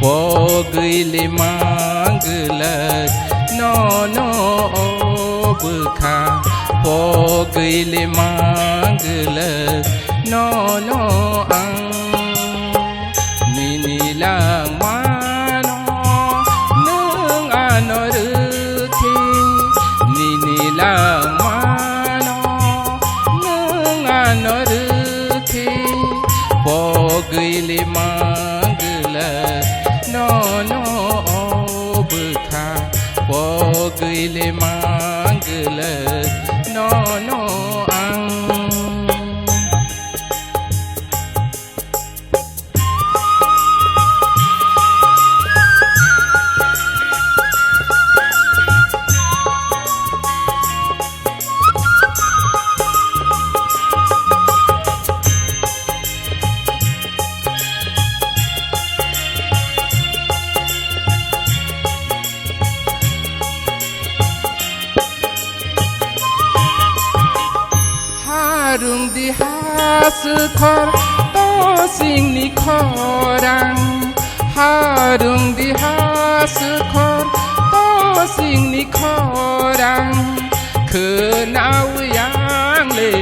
Pogile manglat no bukha Pogile manglat no ang Ninilang mano nung anorukhi Ninilang mano nung anorukhi Pogile manglat no bukha Pogile manglat no ang Harung di haskhor to singni khorang Harung di haskhor to singni khorang Khenau yang le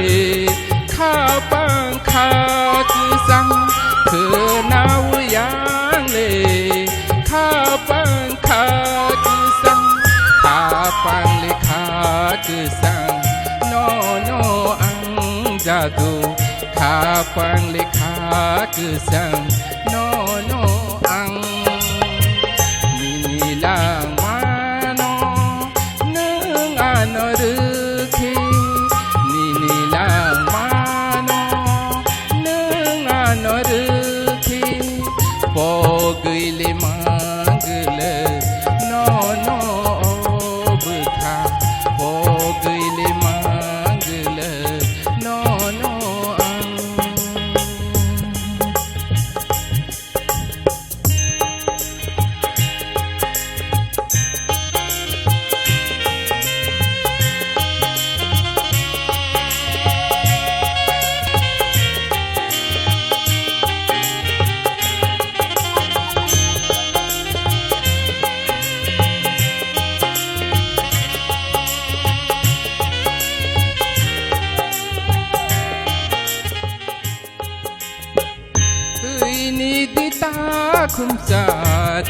khapang khakusang Khenau yang le khapang khakusang Khapang le khakusang Jadu khapang le khakusang no ang Ninilang mano nung anorukhi Ninilang mano nung anorukhi Pogile manglat no bukha Pogile manglat no ang Ni di ta khum cha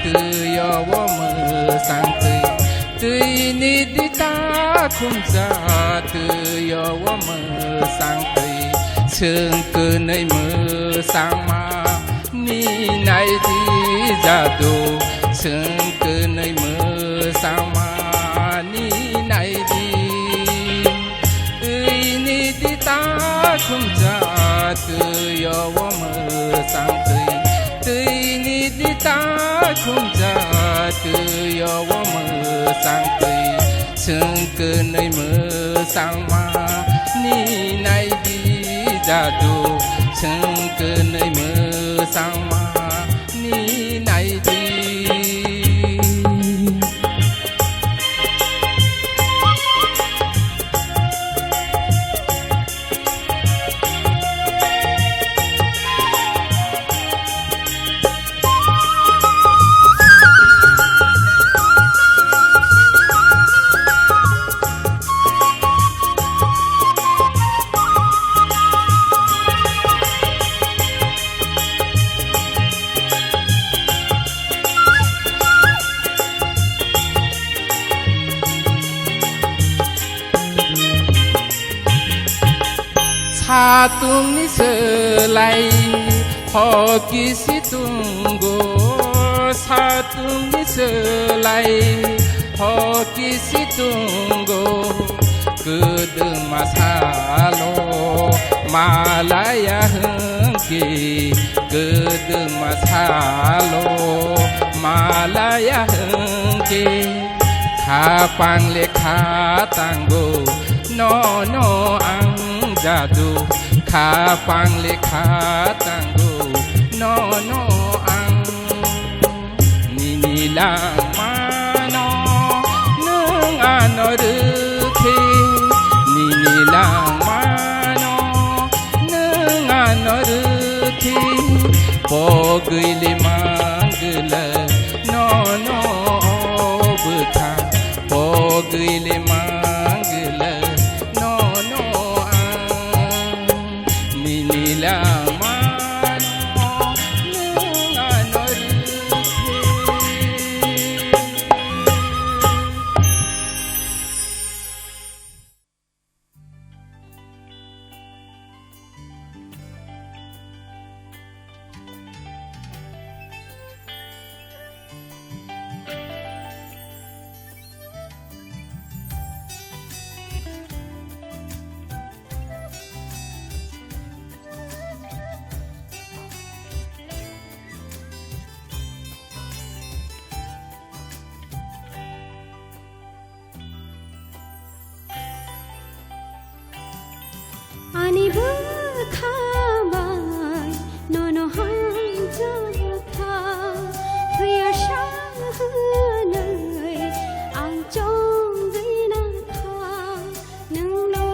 tu yo wo mu sang tu ni di ta khum cha tu yo wo mu sang tu chừng cơ nơi mơ sang ma ni nai di ja tu chừng cơ nơi mơ sang ma ni nai di ni di ta khum cha tu yo wo mu sang ni di ta khum cha tu yo wo mu sang chừng cơ nơi mơ sang ma ni nai di ja tu chừng cơ nơi mơ sang ma ni nai di Hatung ni selai hoki situnggo Satung ni selai hoki situnggo kedeng masalo malaya hengki kedeng masalo malaya hengki kapang lekha tanggo no ang jadu kapang lekha tanggo no ang ninilang mano nung ano rukhi ninilang mano nung ano rukhi pogile manggala no bukha pogile manggala no ninilang mano nung ano rukhi. Ani berkabar nono hanjata thuya shanai ang chong dina tha nung no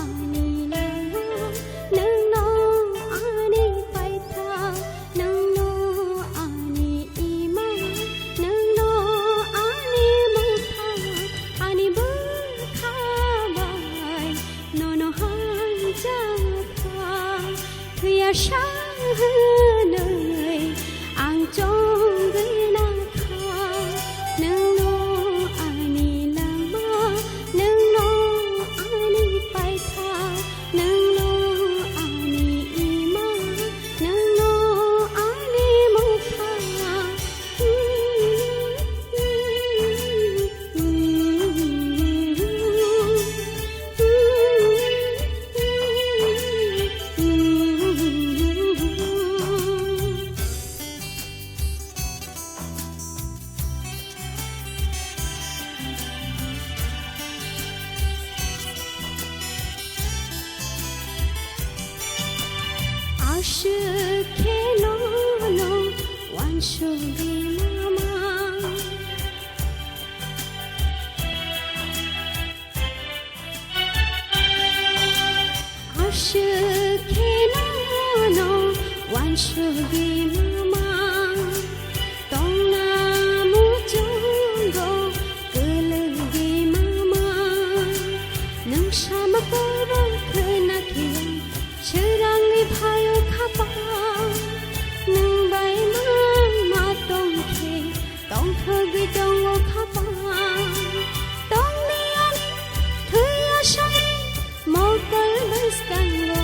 ani la nung no ani pai tha nung no ani ima nung no ani mu tha ani berkabar nono thuya shanai ang chong dina tha nung no ani lama nung no ani pai tha nung no ani ima nung no ani mu tha Ashke no one should be mama Ashke no one should be mama Tong na mu jungo kelagi mama nung sama poro kena kilang Cherang bhayo khapa nung bai mang ma tong khe tong thogi tong o khapa tong ni ani thuya shai mokal bas kango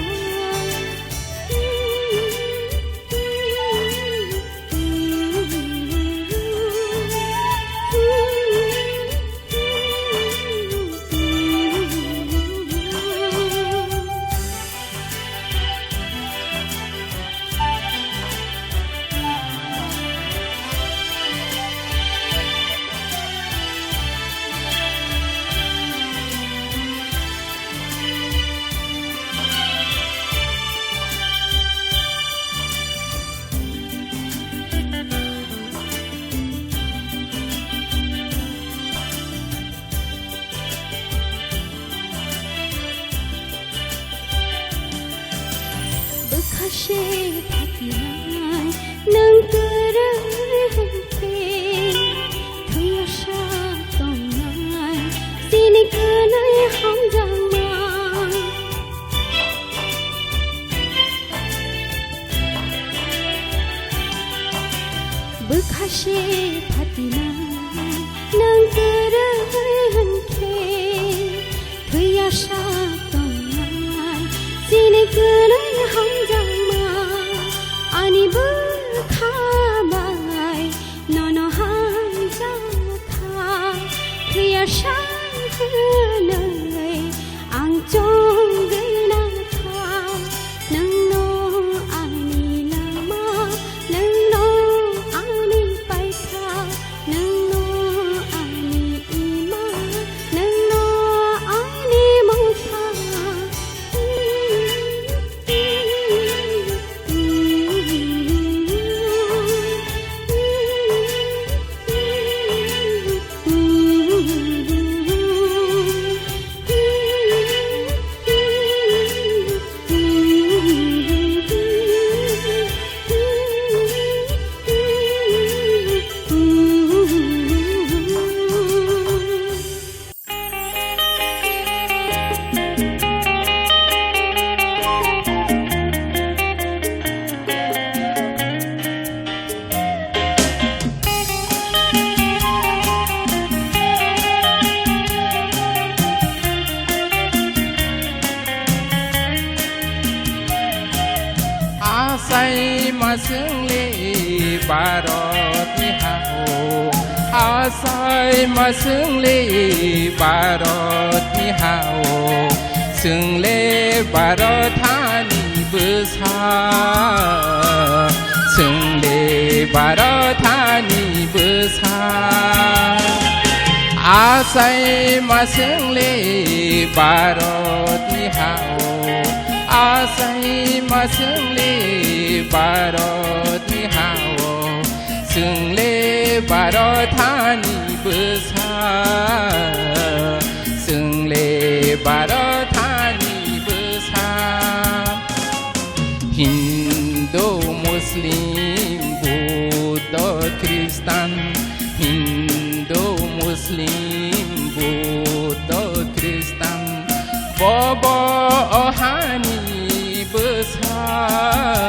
Bekashe patinan nang terhenti thuya sha tongai sini kanai ham jama Bekashe patinan nang terhenti thuya sha tongai sini kanai ham jama ani berkabar nono hanjata thuya shanai ซึ่งเลบารอดนิฮาโออาศัยมาซึ่งเลบารอดนิฮาโอซึ่งเลบารอดธานีเบสาซึ่งเลบารอดธานีเบสาอาศัยมาซึ่งเลบารอดนิฮาโออาศัยมาซึ่งเลบารอดนิฮาโอซึ่งเลบารอดธานีเบสาซึ่งเลบารอดธานีเบสาฮินดูมุสลิมบูดคริสตันฮินดูมุสลิมบูดคริสตันBobo ohani besar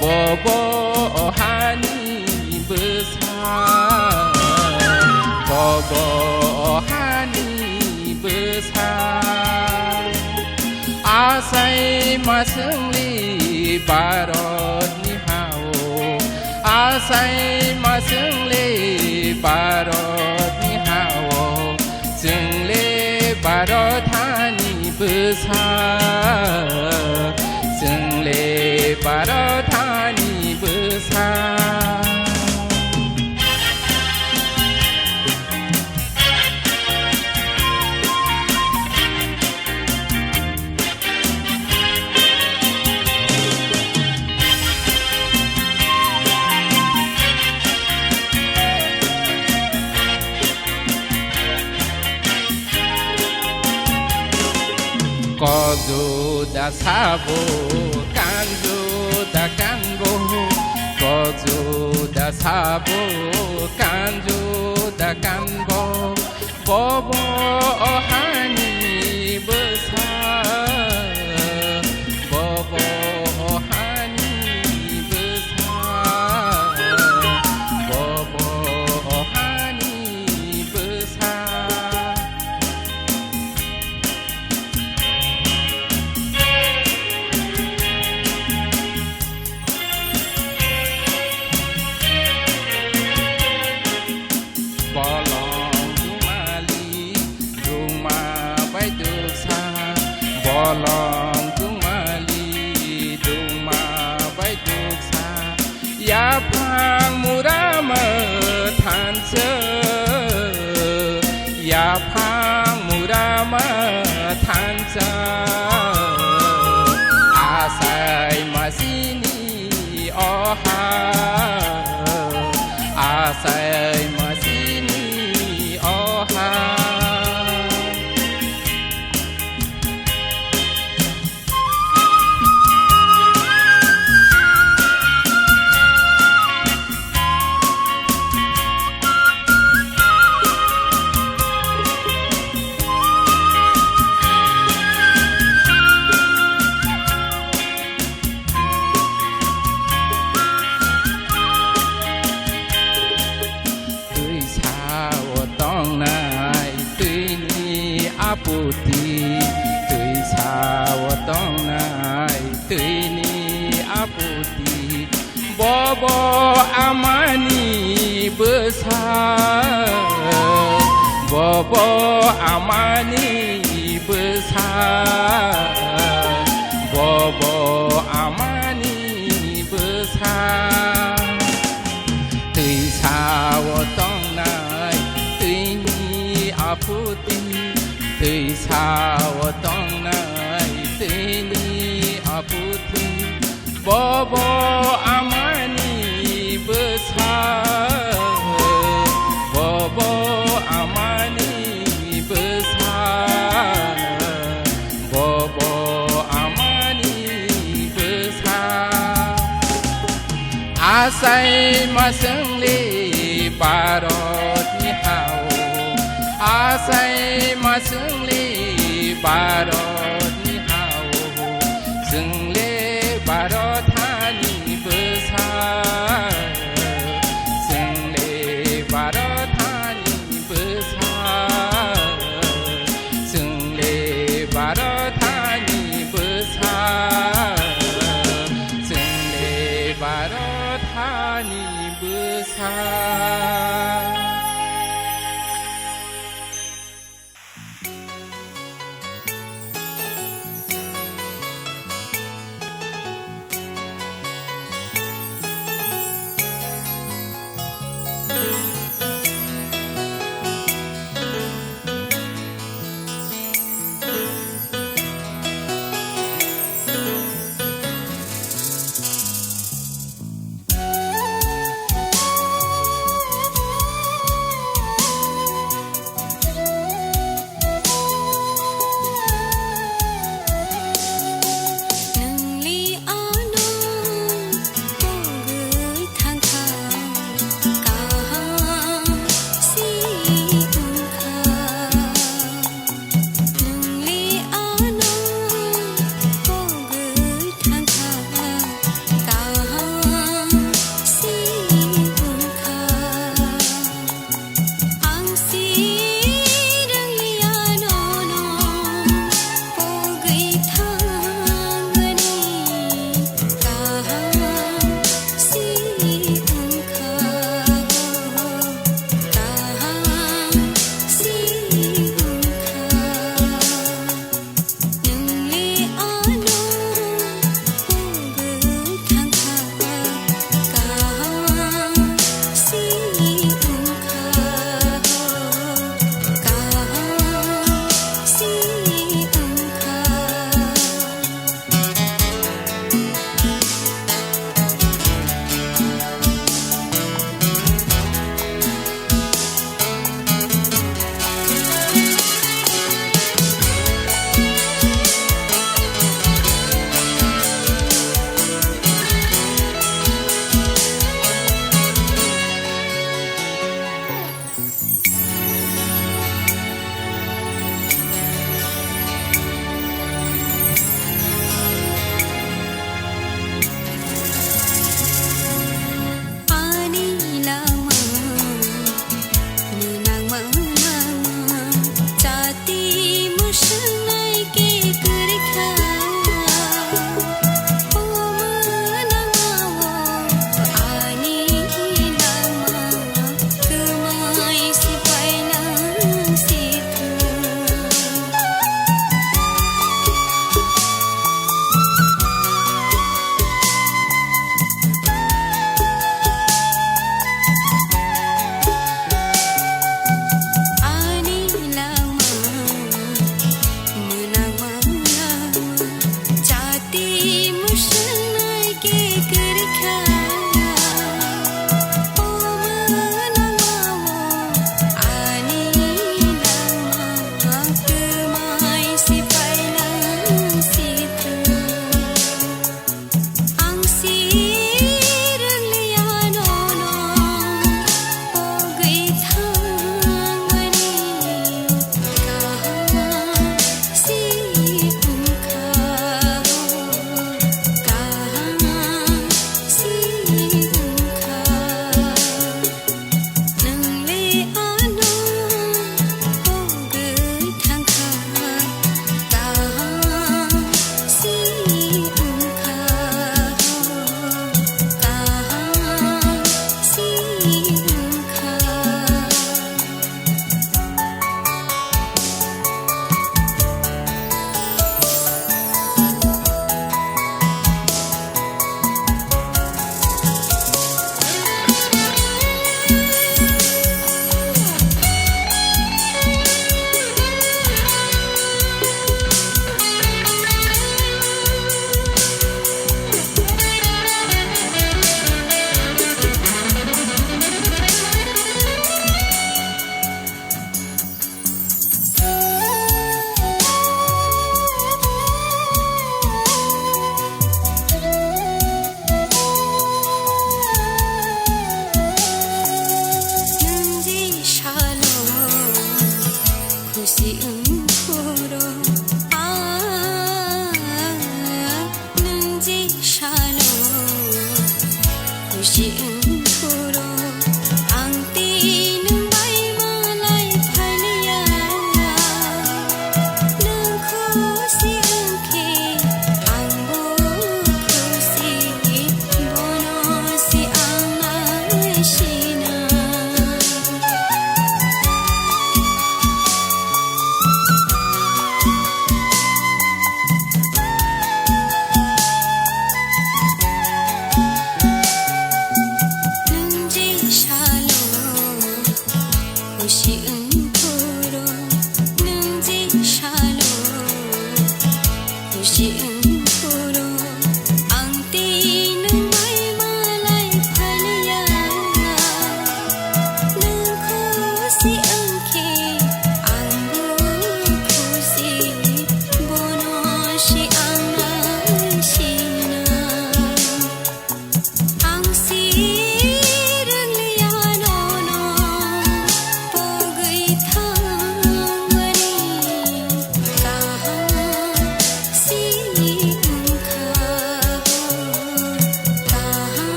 Bobo ohani besar Bobo ohani besar Asai maseng li barot ni hao Asai maseng li barot ni hao Seng li barot hani besar Seng le barot hani besar Kozo da sabo, kanzo da kanbo Kozo da sabo, kanzo da kanbo Bobo ohani besar Bobo ohani besar Bobo ohani besar Bolong Jumali Rumah Baik Duksa Bolong Jumali Rumah Baik Duksa Ya Pang Murama Than Se Ya Pang Murama Than Se Asai Masini Oha Asai Masini Oha Aputi tui sawo tong nai tui ni aputi Bobo amani besar Bobo amani besar Bobo amani besar Tui sawo tong nai tui ni aputi Tui sawo tong nai tui ni aputi Bobo amani besar Bobo amani besar Bobo amani besar Asai maseng li barot ni hao Asai maseng li barot ni hao Seng le barot hani besar Seng le barot hani besar Seng le barot hani besar Seng le barot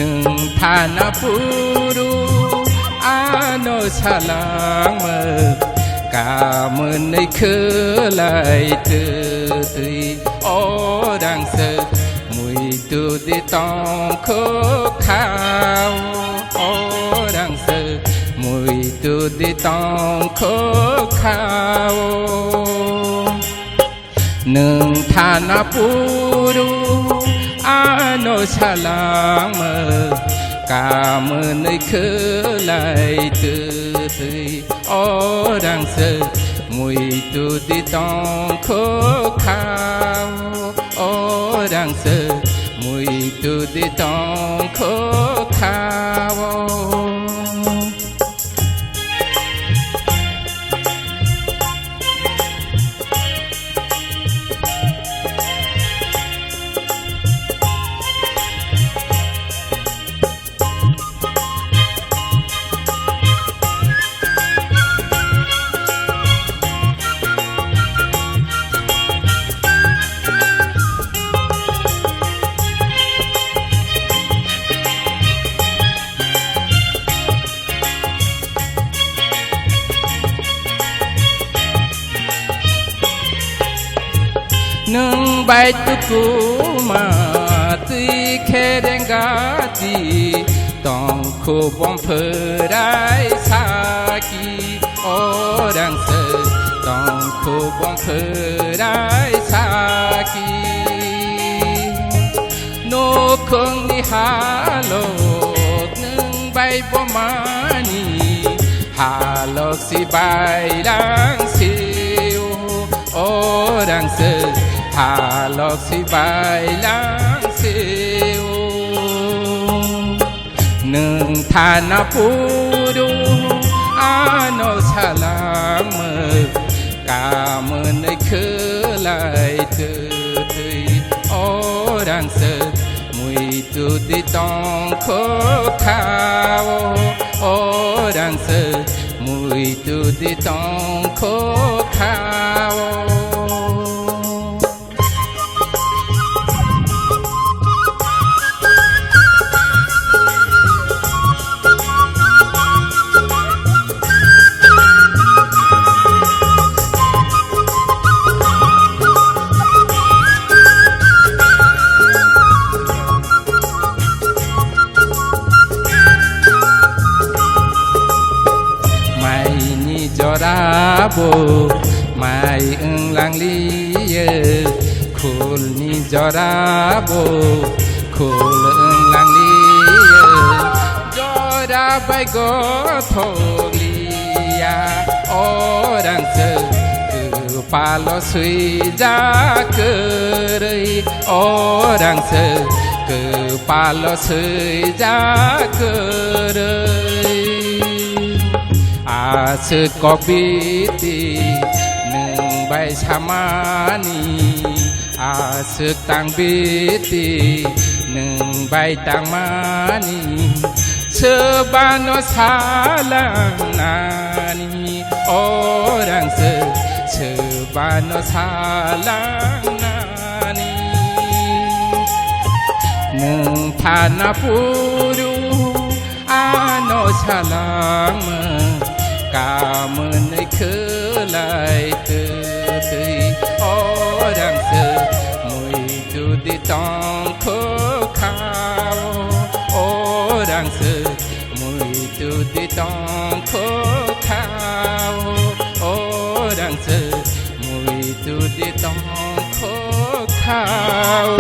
nâng than puru ano salang mơ cảm ơn ấy khứ lại từ tùy ô đang sợ mùi tu đi tông khô khao ô đang sợ mùi tu đi tông khô khao nâng than puru ano salang mơ cảm ơn ấy khứ lại từ tùy ô đang sợ mùi tu đi tông khô khao ô đang sợ mùi tu đi tông khô khao nâng bay tu cú mà tuy khe đen gà đi tòng khu bom phơ đai xa kỳ ô đang sợ tòng khu bom phơ đai xa kỳ nô không đi hà lộc nâng bay bom mani hà lộc si bay đang siêu ô đang sợ hà lộc si bay lang siêu nâng than puru ano salang mơ cảm ơn ấy khứ lại từ tùy ô đang sợ mùi tu đi tông khô khao ô đang sợ mùi tu đi tông khô khao bồ mai ưng lang li khul ni jora bồ khul ưng lang li jora bai go tholia o đang sợ cứ pa lo suy ra cơ rơi o đang sợ cứ pa lo suy ra cơ rơi sự có biết nâng bay samani sự tăng biết nâng bay tăng mani sơ ba nó xa lăng nani ô đang sơ sơ ba nó xa lăng nani nâng than puru ano salang cảm ơn ấy khứ lại từ tùy ô đang sợ mùi tu đi tông khô khao ô đang sợ mùi tu đi tông khô khao ô đang sợ mùi tu đi tông khô khao